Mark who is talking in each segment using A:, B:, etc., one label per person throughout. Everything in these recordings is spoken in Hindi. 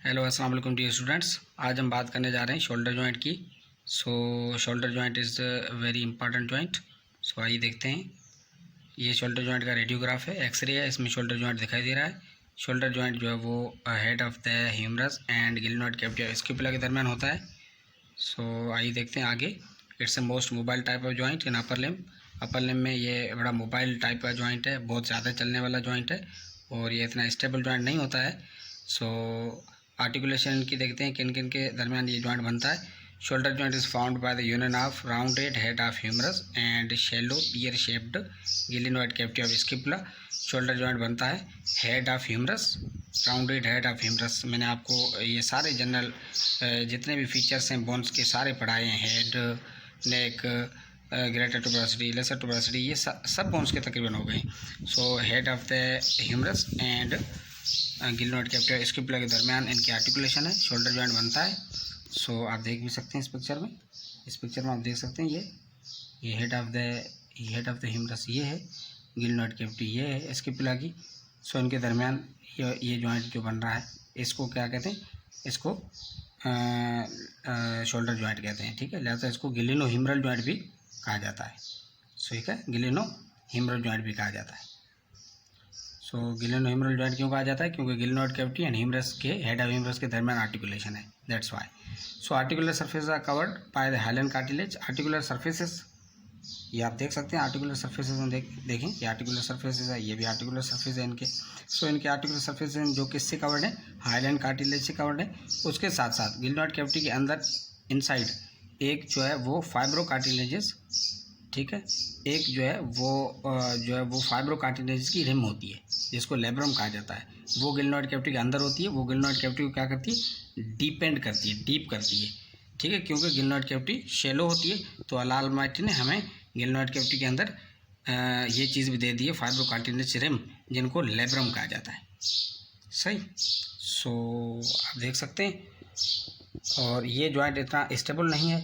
A: हेलो अस्सलाम वालेकुम डियर स्टूडेंट्स। आज हम बात करने जा रहे हैं शोल्डर जॉइंट की। Shoulder joint is very important joint. आइए देखते हैं। ये शोल्डर जॉइंट का रेडियोग्राफ है, एक्सरे है, इसमें शोल्डर जॉइंट दिखाई दे रहा है। शोल्डर जॉइंट जो है वो head of the humerus and glenoid cavity of scapula के दरमियान होता है। आइए देखते हैं आगे। It's a most mobile type of joint in upper limb. Upper limb में ये बड़ा मोबाइल टाइप का जॉइंट है, बहुत ज़्यादा चलने वाला जॉइंट है और ये इतना स्टेबल जॉइंट नहीं होता है। आर्टिकुलेशन की देखते हैं किन किन के दरमियान ये जॉइंट बनता है। Shoulder joint is found by the union of rounded head of humerus and shallow pear shaped glenoid cavity of scapula. Shoulder joint बनता है head of humerus, rounded head of humerus. मैंने आपको ये सारे जनरल जितने भी फीचर्स हैं बोन्स के सारे पढ़ाए हैं। Head, neck, greater tuberosity, lesser tuberosity, ये सब बोन्स के तकरीबन हो गए। Head of the humerus and glenoid cavity of scapula के दरमियान इनकी आर्टिकुलेशन है, शोल्डर जॉइंट बनता है। आप देख भी सकते हैं इस पिक्चर में। इस पिक्चर में आप देख सकते हैं ये हेड ऑफ द ह्यूमरस ये है, गिलिनोइड कैविटी ये है स्कैपुला की। इनके दरमियान ये जॉइंट जो बन रहा है इसको क्या कहते हैं, इसको शोल्डर जॉइंट कहते हैं। ठीक है, लिहाजा इसको गिलिनो ह्यूमरल जॉइंट भी कहा जाता है। ठीक है, गिलिनो ह्यूमरल जॉइंट भी कहा जाता है। गिलिनो ह्यूमरल जॉइंट क्यों कहा जाता है? क्योंकि गिलिनोइड कैविटी एंड ह्यूमरस के हेड ऑफ ह्यूमरस के दरमियान आर्टिकुलेशन है, that's why. Articular surface are covered by the hyaline cartilage. Articular surfaces ये आप देख सकते हैं। आर्टिकुलर सर्फेसेस में देखें, ये आर्टिकुलर सर्फेसेस है, ये भी आर्टिकुलर सर्फेस है इनके। इनके आर्टिकुलर सर्फेसेस जो किससे कवर्ड है? हाइलन कार्टिलेज से कवर्ड है। उसके साथ साथ गिलिनोइड कैविटी के अंदर इनसाइड एक जो है वो फाइब्रो कार्टिलेजेस, ठीक है, एक जो है वो फाइब्रो कार्टिलेजेस की रिम होती है जिसको लेब्रम कहा जाता है। वो गिलिनोइड कैविटी के अंदर होती है। वो गिलिनोइड कैविटी को क्या करती है? डीप करती है। ठीक है, क्योंकि गिलिनोइड कैविटी शैलो होती है तो अल्लाह अलमाइटी ने हमें गिलिनोइड कैविटी के अंदर ये चीज़ भी दे दी है, फाइब्रो कार्टिलेज रिम, जिनको लेब्रम कहा जाता है। सही। आप देख सकते हैं। और ये जॉइंट इतना स्टेबल नहीं है,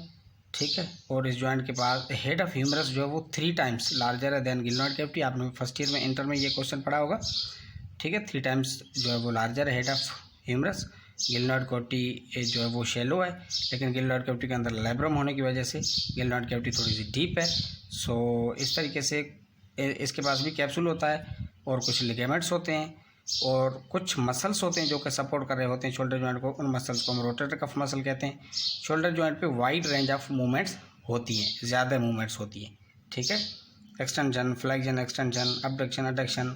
A: ठीक है। और इस जॉइंट के पास हेड ऑफ ह्यूमरस जो है वो 3 टाइम्स लार्जर है देन गिलिनोइड कैविटी। आपने फर्स्ट ईयर में इंटर में ये क्वेश्चन पढ़ा होगा। ठीक है, 3 टाइम्स जो है वो लार्जर है हेड ऑफ ह्यूमरस। गिलिनोइड कैविटी जो है वो शैलो है, लेकिन गिलिनोइड कैविटी के अंदर लेब्रम होने की वजह से गिलिनोइड कैविटी थोड़ी सी डीप है। इस तरीके से इसके पास भी कैप्सूल होता है और कुछ लिगामेंट्स होते हैं और कुछ मसल्स होते हैं जो कि सपोर्ट कर रहे होते हैं शोल्डर जॉइंट को। उन मसल्स को हम रोटेटर कफ मसल कहते हैं। शोल्डर जॉइंट पे वाइड रेंज ऑफ मूवमेंट्स होती हैं, ज़्यादा मूवमेंट्स होती हैं। ठीक है, extension, flexion, extension, abduction, adduction,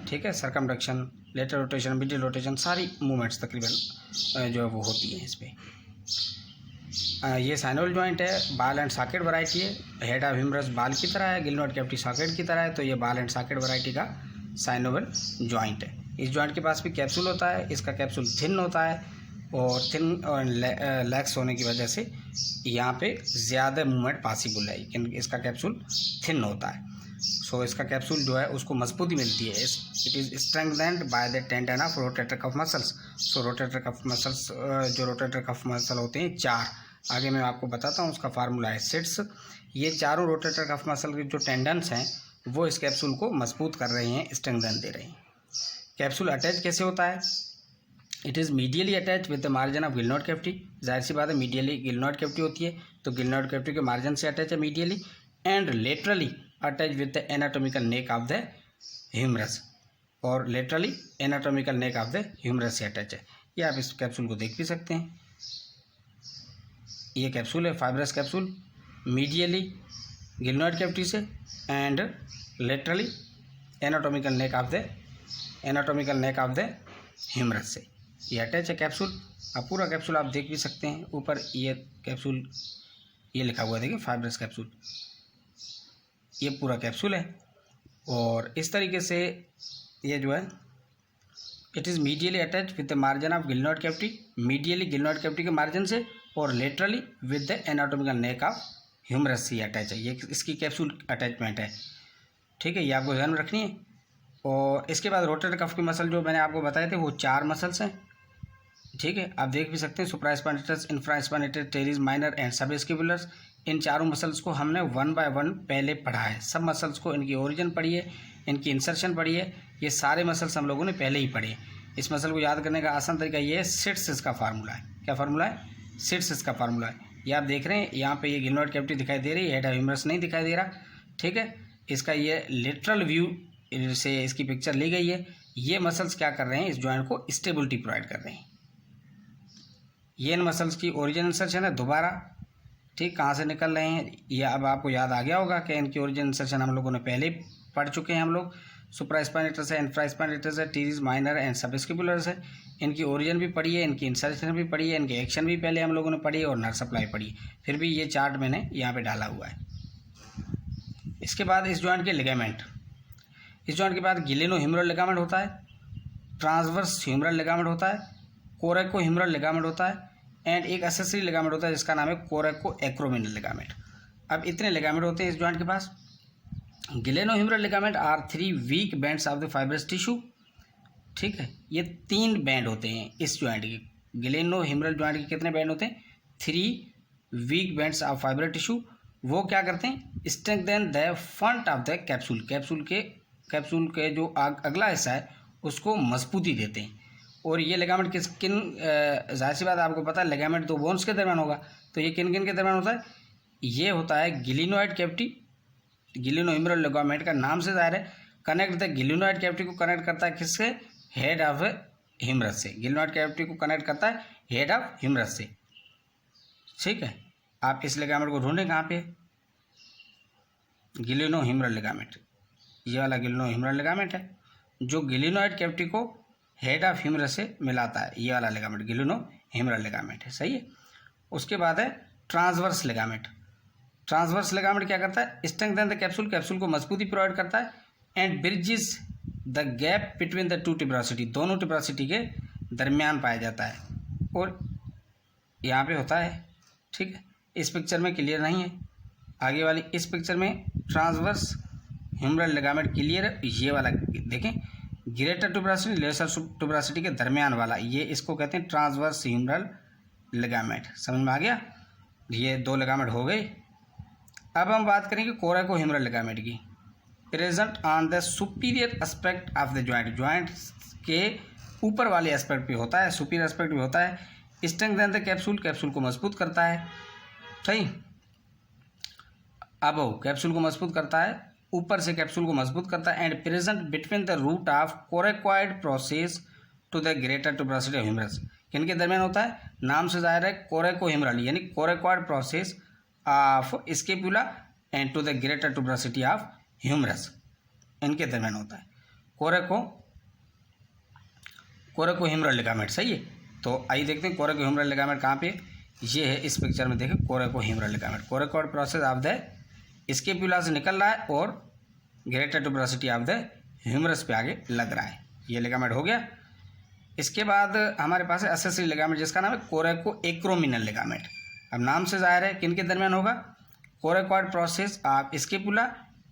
A: ठीक है, circumduction, lateral rotation, middle rotation, सारी मूवमेंट्स तकरीबन जो है वो होती हैं इस पर। ये साइनोवियल जॉइंट है, बाल एंड सॉकेट वैरायटी है। हेड ऑफ ह्यूमरस बाल की तरह है, गिलिनोइड कैविटी सॉकेट की तरह है, तो ये बाल एंड सॉकेट वैरायटी का साइनोवियल जॉइंट है। इस जॉइंट के पास भी कैप्सूल होता है। इसका कैप्सूल थिन होता है और थिन और लैक्स होने की वजह से यहाँ पे ज़्यादा मूवमेंट पॉसिबल है, लेकिन इसका कैप्सूल थिन होता है। इसका कैप्सूल जो है उसको मजबूती मिलती है। It is strengthened by the tendon of rotator cuff muscles. Rotator cuff muscles जो रोटेटर कफ मसल होते हैं 4, आगे मैं आपको बताता हूँ, उसका फार्मूला है सिट्स। ये चारों रोटेटर कफ मसल के जो टेंडन्स हैं वो इस कैप्सूल को मजबूत कर रहे हैं, स्ट्रेंथन दे रहे हैं। कैप्सूल अटैच कैसे होता है? It is medially attach with the margin of glenoid cavity. जाहिर सी बात है, मीडियली गिलिनोइड कैविटी होती है तो गिलिनोइड कैविटी के मार्जिन से अटैच है medially. And laterally attach with the anatomical neck of the humerus, और laterally anatomical neck of the humerus से अटैच है। ये आप इस कैप्सूल को देख भी सकते हैं। ये कैप्सूल है, fibrous capsule, medially glenoid cavity से and laterally anatomical neck of the humerus से ये अटैच है कैप्सूल। अब पूरा कैप्सूल आप देख भी सकते हैं। ऊपर ये कैप्सूल ये लिखा हुआ है, देखिए फाइब्रस कैप्सूल, ये पूरा कैप्सूल है। और इस तरीके से ये जो है it is medially attach with the margin of glenoid cavity, medially glenoid cavity के मार्जिन से, और laterally with the anatomical neck of humerus से अटैच है। ये इसकी कैप्सूल अटैचमेंट है। ठीक है, ये आपको ध्यान में रखनी है। और इसके बाद रोटेटर कफ की मसल जो मैंने आपको बताए थे वो 4 मसल्स हैं। ठीक है, आप देख भी सकते हैं, supraspinatus, infraspinatus, teres minor and सब स्केपुलर्स। इन चारों मसल्स को हमने 1 बाय 1 पहले पढ़ा है। सब मसल्स को इनकी ओरिजिन पढ़ी है, इनकी इंसर्शन पढ़ी है, ये सारे मसल्स हम लोगों ने पहले ही पढ़े। इस मसल को याद करने का आसान तरीका ये है, सिट्स इसका फार्मूला है। क्या फार्मूला है? सिट्स इसका फार्मूला है। ये आप देख रहे हैं यहाँ पे ये गिलनोइड कैविटी दिखाई दे रही है, हेड ऑफ ह्यूमरस नहीं दिखाई दे रहा, ठीक है। इसका ये लेटरल व्यू से इसकी पिक्चर ली गई है। ये मसल्स क्या कर रहे हैं? इस जॉइंट को स्टेबिलिटी प्रोवाइड कर रहे हैं। ये इन मसल्स की ओरिजिन इंसर्शन है दोबारा, ठीक। कहाँ से निकल रहे हैं ये अब आपको याद आ गया होगा कि इनकी ओरिजिन इंसर्शन हम लोगों ने पहले ही पढ़ चुके हैं हम लोग। सुप्रास्पाइनेटस है, इंफ्रास्पाइनेटस है, टीरीज माइनर एंड सबस्क्यूपुलर्स है। इनकी ओरिजिन भी पढ़ी है, इनकी इंसर्शन भी पढ़ी है, इनकी एक्शन भी पहले हम लोगों ने पढ़ी है और नर्व सप्लाई पढ़ी है। फिर भी ये चार्ट मैंने यहाँ पे डाला हुआ है। इसके बाद इस जॉइंट के लिगामेंट, इस जॉइंट के बाद गिलेनो ह्यूमरल लिगामेंट होता है, ट्रांसवर्स ह्यूमरल लिगामेंट होता है, कोरेको ह्यूमरल लिगामेंट होता है एंड एक एक्सेसरी लिगामेंट होता है जिसका नाम है कोरेको एक्रोमिनल लिगामेंट। अब इतने लिगामेंट होते हैं इस जॉइंट के पास। Glenohumeral ligament are 3 weak bands of the fibrous tissue, ठीक है। ये 3 बैंड होते हैं इस जॉइंट के। गिलेनो ह्यूमरल जॉइंट के कितने बैंड होते हैं? 3 weak bands of fibrous tissue. वो क्या करते हैं? Strengthen the front of the capsule, capsule के जो अगला हिस्सा है उसको मजबूती देते हैं। और ये लिगामेंट किन जाहिर सी बात आपको पता है लिगामेंट तो बोन्स के दरमियान होगा, तो ये किन किन के दरमियान होता है? ये होता है गिलिनोइड कैविटी, गिलेनो ह्यूमरल लिगामेंट का नाम से जाहिर है कनेक्ट द गिलिनोइड कैविटी को कनेक्ट करता है किससे? हेड ऑफ ह्यूमरस से। गिलिनोइड कैविटी को कनेक्ट करता है हेड ऑफ ह्यूमरस से, ठीक है। आप इस लिगामेंट को ढूंढें कहाँ पे? गिलेनो ह्यूमरल लिगामेंट, ये वाला गिलेनो ह्यूमरल लिगामेंट है जो गिलिनोइड कैविटी को हेड ऑफ ह्यूमरस से मिलाता है। ये वाला लिगामेंट गिलेनो ह्यूमरल लिगामेंट है, सही है। उसके बाद है ट्रांसवर्स लिगामेंट। ट्रांसवर्स लिगामेंट क्या करता है? स्ट्रेंथन द कैप्सूल, कैप्सूल को मजबूती प्रोवाइड करता है and bridges the gap between the 2 टिब्रोसिटी, दोनों टिब्रोसिटी के दरमियान पाया जाता है और यहाँ पे होता है, ठीक है। इस पिक्चर में क्लियर नहीं है, आगे वाली इस पिक्चर में ट्रांसवर्स ह्यूमरल लिगामेंट क्लियर है। ये वाला देखें, ग्रेटर ट्यूबरासिटी लेसर ट्यूबरासिटी के दरमियान वाला, ये इसको कहते हैं ट्रांसवर्स ह्यूमरल लिगामेंट। समझ में आ गया? ये 2 लिगामेंट हो गए। अब हम बात करेंगे कोरेको ह्यूमरल लिगामेंट की। Present on the superior aspect of the joint, joint के ऊपर वाले एस्पेक्ट पे होता है, सुपीरियर एस्पेक्ट भी होता है। स्ट्रेंथन द कैप्सूल, कैप्सूल को मजबूत करता है, सही। अब कैप्सूल को मजबूत करता है, ऊपर से कैप्सूल को मजबूत करता है and present between the root of coracoid process to the greater tuberosity of humerus. किनके दरमियान होता है? नाम से जाहिर है कोरेको ह्यूमरल, यानी coracoid process of scapula and to the greater tuberosity of humerus, इनके दरमियान होता है कोरेको ह्यूमरल लिगामेंट, सही है। तो आइए देखते हैं कोरेको ह्यूमरल लिगामेंट कहाँ पे? ये है इस पिक्चर में, देखें coraco humeral ligament. Coracoid process of the scapula से निकल रहा है और greater tuberosity of the humerus पे आगे लग रहा है। ये लिगामेंट हो गया। इसके बाद हमारे पास है एक्सेसरी लिगामेंट जिसका नाम है कोरेको एक्रोमिनल लिगामेंट। अब नाम से जाहिर है किन के दरमियान होगा? Coracoid process of scapula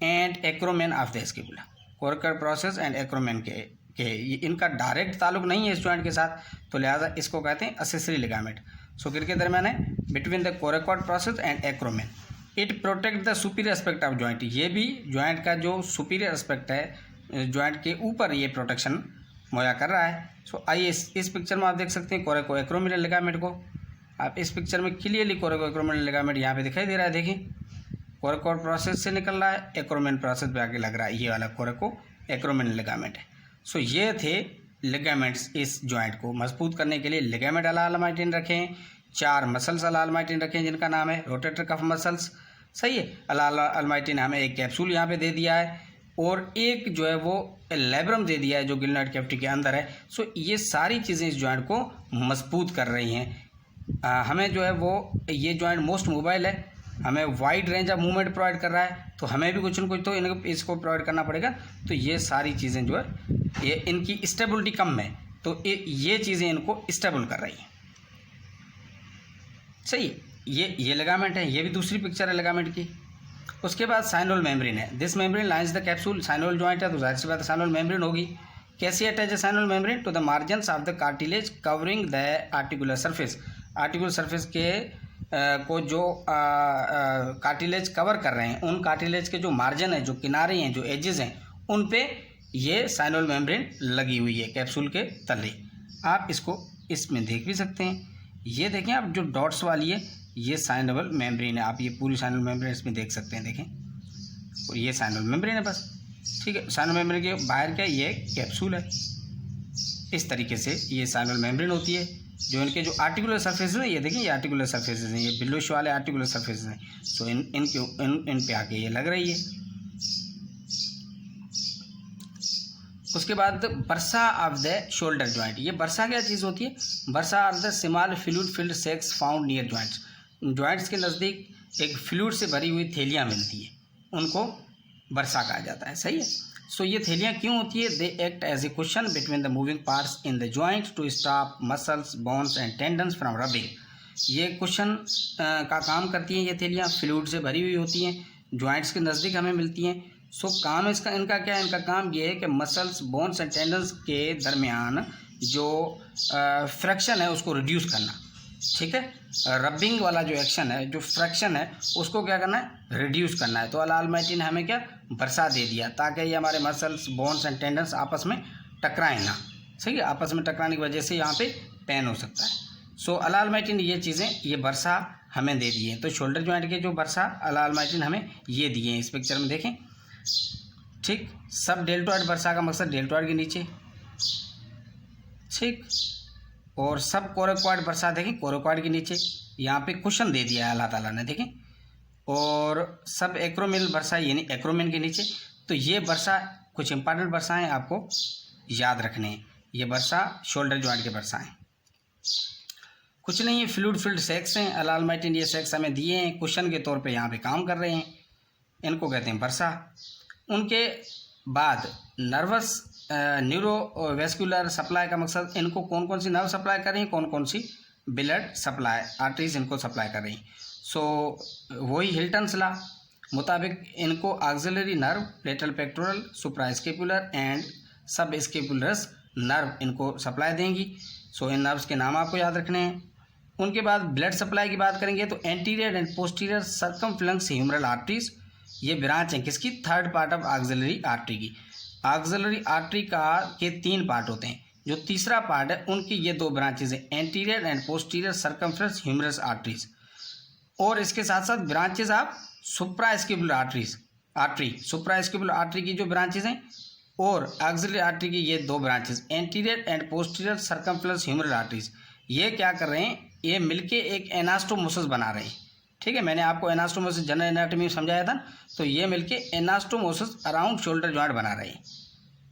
A: and acromion of the scapula. Coracoid process and acromion के इनका डायरेक्ट ताल्लुक नहीं है इस जॉइंट के साथ, तो लिहाजा इसको कहते हैं एक्सेसरी लिगामेंट। सो किन के दरमियान है? Between the coracoid process and acromion. It protect the superior aspect of joint, ये भी जॉइंट का जो सुपीरियर एस्पेक्ट है जॉइंट के ऊपर ये प्रोटेक्शन मुहैया कर रहा है। सो आइए इस पिक्चर में आप देख सकते हैं कोरेको एक्रोमिनल लिगामेंट को। आप इस पिक्चर में क्लियरली कोरेको एक्रोमिनल लिगामेंट यहाँ पे दिखाई दे रहा है, देखिए कोरेक्वाइड प्रोसेस से निकल रहा है, एक्रोमेन प्रोसेस पे आके लग रहा है, ये वाला कोरेको एक्रोमिनल लिगामेंट है। सो ये थे लिगामेंट्स। इस जॉइंट को मजबूत करने के लिए लिगामेंट अलालमाइटिन रखें, 4 मसल्स अलालमाइटिन रखें जिनका नाम है रोटेटर कफ मसल्स, सही है। अलालमाइटिन हमें एक कैप्सूल यहाँ पे दे दिया है और एक जो है वो लेब्रम दे दिया है जो गिलनोइड कैविटी के अंदर है। सो ये सारी चीज़ें इस जॉइंट को मजबूत कर रही हैं। हमें जो है वो ये जॉइंट मोस्ट मोबाइल है, हमें wide range of movement provide कर रहा है, तो हमें भी कुछ न कुछ तो इसको प्रोवाइड करना पड़ेगा। तो ये सारी चीज़ें जो है ये इनकी स्टेबिलिटी कम है, तो ये चीज़ें इनको स्टेबल कर रही हैं, सही। ये लिगामेंट है, ये भी दूसरी पिक्चर है लिगामेंट की। उसके बाद साइनोल मेम्ब्रेन है। This membrane lines the capsule, synovial joint है तो जाहिर सी बात है साइनोल मेम्ब्रेन होगी। कैसे अटैच है synovial membrane? To the margins of the cartilage covering the articular surface, articular surface के को जो कार्टिलेज कवर कर रहे हैं उन कार्टिलेज के जो मार्जिन है, जो किनारे हैं, जो एजेस हैं, उन पे ये साइनोल मेम्ब्रेन लगी हुई है कैप्सूल के तले। आप इसको इसमें देख भी सकते हैं। ये देखें आप, जो डॉट्स वाली है ये साइनोल मेम्ब्रेन है। आप ये पूरी साइनोल मेम्ब्रेन इसमें देख सकते हैं, देखें, और ये साइनोल मेम्ब्रेन है बस, ठीक है। साइनोल मेम्ब्रेन के बाहर क्या, ये कैप्सूल है। इस तरीके से ये साइनोल मेम्ब्रेन होती है। जो इनके जो आर्टिकुलर सर्फेसेस हैं, ये देखिए, ये आर्टिकुलर सर्फेसेस हैं, ये बिल्लोश वाले आर्टिकुलर सर्फेसेस हैं। सो इन पे आके ये लग रही है। उसके बाद bursa of the shoulder joint. ये बर्सा क्या चीज़ होती है? Bursa are the small fluid filled sacs found near joints. Joints के नज़दीक एक फ्लूइड से भरी हुई थैलियाँ मिलती है, उनको बर्सा कहा जाता है, सही है। सो ये थैलियाँ क्यों होती है? They act as a cushion between the moving parts in the joint to stop muscles, bones and tendons from rubbing. ये कुशन का काम करती हैं। ये थैलियाँ फ्लूइड से भरी हुई होती हैं, जॉइंट्स के नज़दीक हमें मिलती हैं। सो काम इनका क्या है? इनका काम ये है कि मसल्स, बोन्स एंड टेंडन्स के दरमियान जो फ्रैक्शन है उसको रिड्यूस करना, ठीक है। रबिंग वाला जो एक्शन है, जो फ्रैक्शन है, उसको क्या करना है? रिड्यूस करना है। तो अल्लाह अलमाइटी ने हमें क्या बरसा दे दिया, ताकि ये हमारे मसल्स, बोन्स एंड टेंडन्स आपस में टकराएं ना, सही है। आपस में टकराने की वजह से यहाँ पे पेन हो सकता है। सो अल्लाह अलमाइटी ने ये चीज़ें, ये बरसा हमें दे दिए हैं। तो शोल्डर जॉइंट के जो बरसा अल्लाह अलमाइटी ने हमें ये दिए हैं, इस पिक्चर में देखें, ठीक। सब डेल्टोइड बरसा का मकसद डेल्टोइड के नीचे, ठीक। और सब कोरेक्वाइड बरसा देखें, कोरेक्वाइड के नीचे यहाँ पे कुशन दे दिया है अल्लाह ताला ने, देखें। और सब एक्रोमिल बरसा यानी एक्रोमिन के नीचे। तो ये बरसा कुछ इंपॉर्टेंट बरसा हैं, आपको याद रखने हैं। ये बरसा शोल्डर जॉइंट के बरसा हैं, कुछ नहीं है, फ्लूइड फिल्ड सैक्स हैं। अल्लाह अलमाइटी ने ये सैक्स हमें दिए हैं, कुशन के तौर पे यहाँ पे काम कर रहे हैं। इनको कहते हैं बरसा। उनके बाद नर्वस न्यूरोवेस्कुलर सप्लाई का मकसद, इनको कौन कौन सी नर्व सप्लाई कर रही हैं, कौन कौन सी ब्लड सप्लाई, आर्टरीज इनको सप्लाई कर रही हैं। सो वही हिल्टन्स लॉ मुताबिक इनको auxiliary nerve, lateral pectoral, suprascapular and सब स्केपुलरस नर्व इनको सप्लाई देंगी। सो इन नर्व्स के नाम आपको याद रखने हैं। उनके बाद ब्लड सप्लाई की बात करेंगे तो anterior and posterior circumflex humeral arteries, ये ब्रांच है किसकी? Third part of axillary artery की। ऑक्सिलरी आर्टरी के 3 पार्ट होते हैं, जो तीसरा पार्ट है उनकी ये 2 ब्रांचेज हैं, anterior and posterior circumflex humerus arteries. और इसके साथ साथ branches of suprascapular artery, suprascapular artery की जो ब्रांचेज हैं, और ऑक्सिलरी आर्टरी की ये 2 branches, anterior and posterior circumflex humeral arteries. ये क्या कर रहे हैं? ये मिलके एक एनास्टोमोसिस बना रहे हैं, ठीक है। मैंने आपको एनास्टोमोसिस जनरल एनाटॉमी में समझाया था। तो ये मिलके एनास्टोमोसिस अराउंड शोल्डर जॉइंट बना रहे हैं।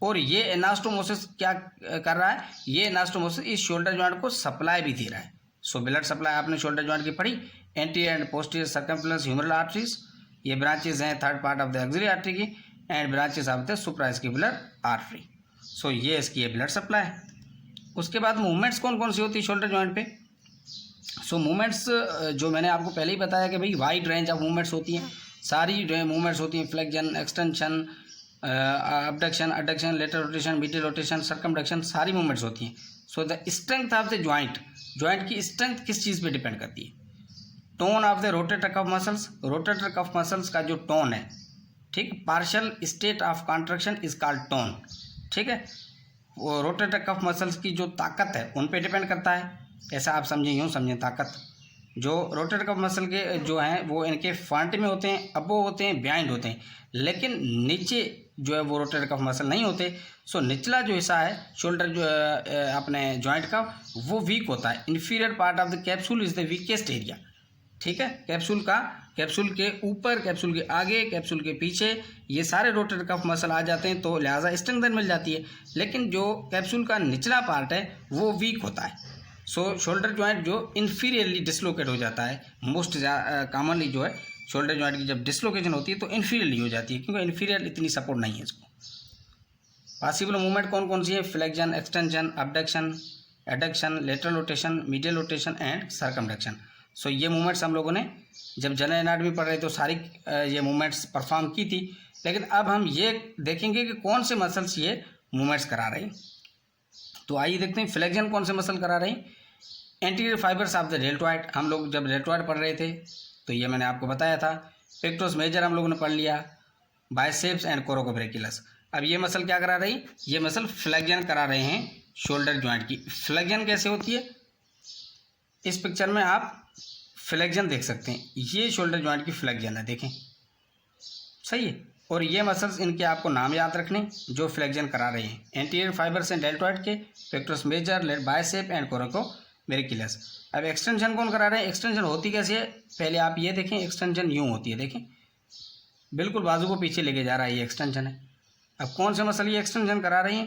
A: और ये एनास्टोमोसिस क्या कर रहा है? ये एनास्टोमोसिस इस शोल्डर जॉइंट को सप्लाई भी दे रहा है। सो ब्लड सप्लाई आपने शोल्डर जॉइंट की पढ़ी, anterior and posterior circumflex humeral arteries, ये ब्रांचेज हैं third part of the axillary artery की, and branches of the suprascapular artery. So ये इसकी है ब्लड सप्लाई। उसके बाद मूवमेंट्स कौन कौन सी होती है शोल्डर जॉइंट पे? सो मूवमेंट्स जो मैंने आपको पहले ही बताया कि भाई वाइड रेंज ऑफ मूवमेंट्स होती हैं, सारी मूवमेंट्स होती हैं, flexion, extension, abduction, adduction, lateral rotation, medial rotation, circumduction, सारी मूवमेंट्स होती हैं। So the strength of the joint, joint की स्ट्रेंथ किस चीज़ पे डिपेंड करती है? Tone of the rotator cuff muscles, rotator cuff muscles का जो टोन है, ठीक, partial state of contraction is called tone, ठीक है। वो रोटेटर कफ मसल्स की जो ताकत है उन पे डिपेंड करता है, ऐसा आप समझें, यूँ समझें ताकत। जो रोटेटर कफ मसल के जो हैं वो इनके फ्रंट में होते हैं, अबो होते हैं, बिहाइंड होते हैं, लेकिन नीचे जो है वो रोटेटर कफ मसल नहीं होते। सो निचला जो हिस्सा है शोल्डर जो अपने जॉइंट का, वो वीक होता है। Inferior part of the capsule is the weakest area, ठीक है। कैप्सूल के ऊपर, कैप्सूल के आगे, कैप्सूल के पीछे, ये सारे रोटेटर कफ मसल आ जाते हैं, तो लिहाजा स्ट्रेंथ मिल जाती है। लेकिन जो कैप्सूल का निचला पार्ट है वो वीक होता है। सो शोल्डर जॉइंट जो इन्फीरियरली डिसलोकेट हो जाता है, मोस्ट कॉमनली जो है शोल्डर जॉइंट की जब डिसलोकेशन होती है तो इन्फीरियरली हो जाती है, क्योंकि इन्फीरियर इतनी सपोर्ट नहीं है इसको। पॉसिबल मूवमेंट कौन कौन सी है? Flexion, extension, abduction, adduction, lateral rotation, medial rotation and circumduction. So ये मूवमेंट्स हम लोगों ने जब जनरल एनाटॉमी पढ़ रहे तो सारी ये मूवमेंट्स परफॉर्म की थी। लेकिन अब हम ये देखेंगे कि कौन से मसल्स ये मूवमेंट्स करा रहे हैं। तो आइए देखते हैं फ्लेक्जन कौन से मसल करा रहे हैं। Anterior fibres of the deltoid, हम लोग जब डेल्टोइड पढ़ रहे थे तो ये मैंने आपको बताया था। पेक्टोरस मेजर हम लोगों ने पढ़ लिया, बाइसेप्स एंड कोरोकोब्रेकिलस। अब ये मसल क्या करा रही, ये मसल फ्लेक्जन करा रहे हैं शोल्डर जॉइंट की। फ्लेक्जन कैसे होती है, इस पिक्चर में आप फ्लेक्जन देख सकते हैं, ये शोल्डर जॉइंट की फ्लेक्जन है, देखें सही है। और ये मसल्स इनके आपको नाम याद रखने जो फ्लेक्जन करा रहे हैं, एंटीरियर फाइबर्स एंड डेल्टॉइड के, pectoralis major, late bicep and coracobrachialis. अब एक्सटेंशन कौन करा रहे हैं, एक्सटेंशन होती कैसे है, पहले आप ये देखें, एक्सटेंशन यूँ होती है, देखें बिल्कुल बाजू को पीछे लेके जा रहा है, ये एक्सटेंशन है। अब कौन से मसल ये एक्सटेंशन करा रही हैं,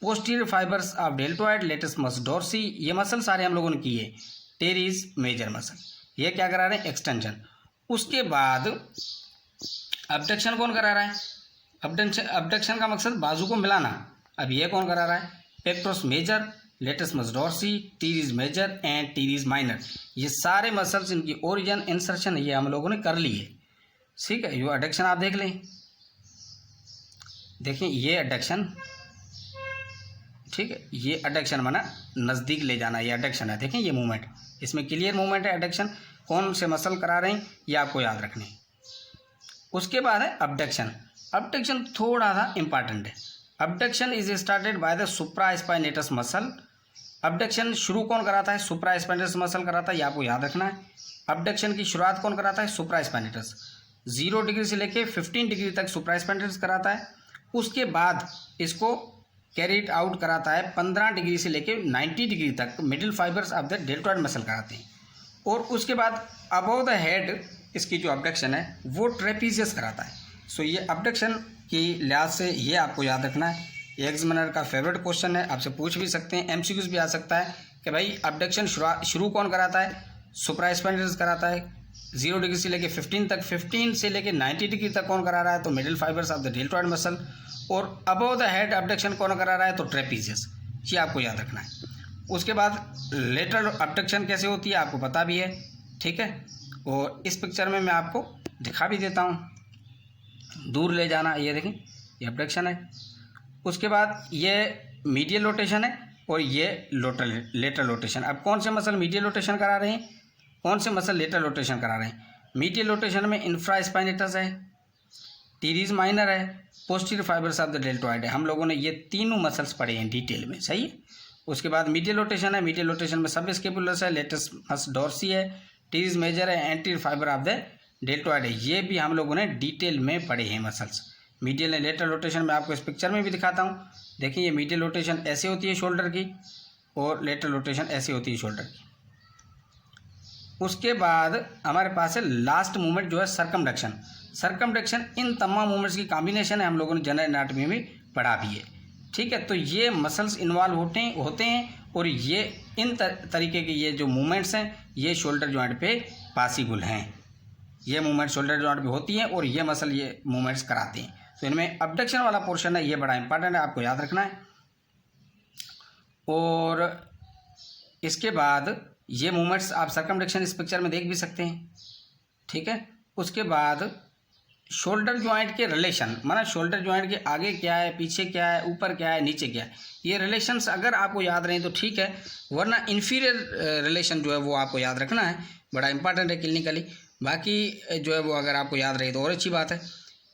A: posterior fibres of deltoid, latissimus dorsi, ये मसल सारे हम लोगों ने किए, टेरीज मेजर मसल, ये क्या करा रहे हैं, एक्सटेंशन। उसके बाद अबडक्शन कौन करा रहा है, अबडक्शन का मकसद बाजू को मिलाना। अब ये कौन करा रहा है, pectoralis major, latissimus dorsi, teres major and teres minor, ये सारे मसल्स इनकी ओरिजिन इंसर्शन ये हम लोगों ने कर लिए, ठीक है। ये अडक्शन आप देख लें, देखें ये अडक्शन, ठीक है, ये अडक्शन माना नज़दीक ले जाना, ये अडक्शन है, देखें ये मूवमेंट, इसमें क्लियर मूवमेंट है। अडक्शन कौन से मसल करा रहे हैं ये आपको याद रखने। उसके बाद है अबडक्शन। अबडक्शन थोड़ा सा इंपॉर्टेंट है। Abduction is started by the supraspinatus muscle. Abduction शुरू कौन कराता है, सुप्रास्पाइनेटस मसल कराता है, ये आपको याद रखना है। अबडक्शन की शुरुआत कौन कराता है, सुप्रास्पाइनेटस। 0 डिग्री से लेके 15 डिग्री तक सुप्रास्पाइनेटस कराता है। उसके बाद इसको कैरिड आउट कराता है 15 डिग्री से लेके 90 डिग्री तक, middle fibres of the deltoid muscle कराते हैं। और उसके बाद अबव द हेड इसकी जो अबडक्शन है वो ट्रेपीजियस कराता है। सो ये अबडक्शन की लिहाज से ये आपको याद रखना है। एग्जामिनर का फेवरेट क्वेश्चन है, आपसे पूछ भी सकते हैं, एमसीक्यूज भी आ सकता है कि भाई अबडक्शन शुरू कौन कराता है, सुप्रास्पाइनेटस कराता है 0 डिग्री से लेके 15 तक, 15 से लेके 90 डिग्री तक कौन करा रहा है, तो middle fibres of the deltoid muscle. और अबव द हेड अबडक्शन कौन करा रहा है, तो ट्रेपीजियस, ये आपको याद रखना है। उसके बाद लेटरल अबडक्शन कैसे होती है आपको पता भी है, ठीक है। और इस पिक्चर में मैं आपको दिखा भी देता हूँ, दूर ले जाना, ये देखें ये अबडक्शन है। उसके बाद ये मीडियल रोटेशन है और ये लेटरल रोटेशन। अब कौन से मसल मीडियल रोटेशन करा रहे हैं, कौन से मसल लेटरल रोटेशन करा रहे हैं। मीडियल रोटेशन में इंफ्रास्पाइनेटस है, टीरीज माइनर है, posterior fibres of the deltoid है। हम लोगों ने ये तीनों मसल्स पढ़े हैं डिटेल में, सही है। उसके बाद मीडियल रोटेशन है, मीडियल रोटेशन में सब स्केपुलस है, लेटस मस डोर्सी है, टीरीज मेजर है, anterior fibre of the deltoid है। ये भी हम लोगों ने डिटेल में पढ़े हैं muscles. Medial and lateral rotation में आपको इस पिक्चर में भी दिखाता हूँ। देखिए ये मीडियल रोटेशन ऐसे होती है शोल्डर की और लेटरल रोटेशन ऐसी होती है शोल्डर की। उसके बाद हमारे पास है लास्ट मूवमेंट जो है सर्कमडक्शन। सर्कमडक्शन इन तमाम मूवमेंट्स की कॉम्बिनेशन है, हम लोगों ने जनरल एनाटॉमी में पढ़ा भी है, ठीक है। तो ये मसल्स इन्वॉल्व होते हैं और ये इन तरीके के ये जो मूवमेंट्स हैं ये शोल्डर जॉइंट पे पॉसिबल हैं। ये मूवमेंट शोल्डर जॉइंट पे होती हैं और ये मसल ये मूवमेंट्स कराते हैं। तो इनमें अबडक्शन वाला पोर्शन है, ये बड़ा इंपॉर्टेंट है, आपको याद रखना है। और इसके बाद ये मूवमेंट्स आप सर्कमडक्शन इस पिक्चर में देख भी सकते हैं, ठीक है। उसके बाद शोल्डर जॉइंट के रिलेशन, माना शोल्डर जॉइंट के आगे क्या है, पीछे क्या है, ऊपर क्या है, नीचे क्या है, ये रिलेशंस अगर आपको याद रहे तो ठीक है, वरना इन्फीरियर रिलेशन जो है वो आपको याद रखना है, बड़ा इंपॉर्टेंट है क्लिनिकली। बाकी जो है वो अगर आपको याद रहे तो और अच्छी बात है।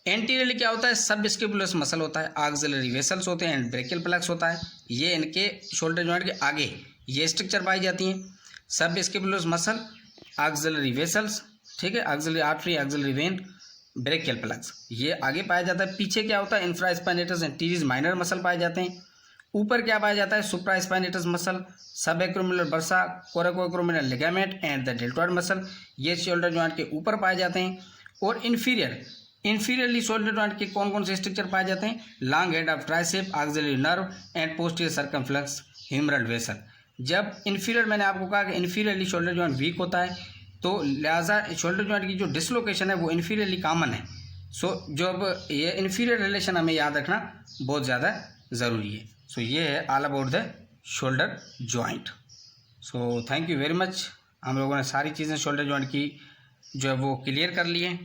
A: एंटीरियरली क्या होता है, सब स्केपुलस मसल होता है, ऑक्सिलरी वेसल्स होते हैं एंड ब्रेकियल प्लेक्स होता है, ये इनके शोल्डर जॉइंट के आगे ये स्ट्रक्चर पाई जाती हैं। सब स्केपुलस मसल, ऑक्सिलरी वेसल्स, ठीक है, axillary artery, axillary vein, brachial plexus, ये आगे पाया जाता है। पीछे क्या होता है, infraspinatus and teres minor muscle पाए जाते हैं। ऊपर क्या पाया जाता है, supraspinatus muscle, subacromial bursa, coracoacromial ligament and the deltoid muscle, ये शोल्डर जॉइंट के ऊपर पाए जाते हैं। और इन्फीरियरली शोल्डर जॉइंट के कौन कौन से स्ट्रक्चर पाए जाते हैं, long head of tricep, axillary nerve and posterior circumflex humeral vessel. जब इन्फीरियर, मैंने आपको कहा कि इन्फीरियरली शोल्डर जॉइंट वीक होता है, तो लिहाजा शोल्डर जॉइंट की जो डिसलोकेशन है वो इन्फीरियरली कॉमन है। सो जब ये इन्फीरियर रिलेशन हमें याद रखना बहुत ज़्यादा ज़रूरी है। सो ये है all about the shoulder joint. So thank you very much. हम लोगों ने सारी चीज़ें शोल्डर जॉइंट की जो है वो क्लियर कर ली हैं।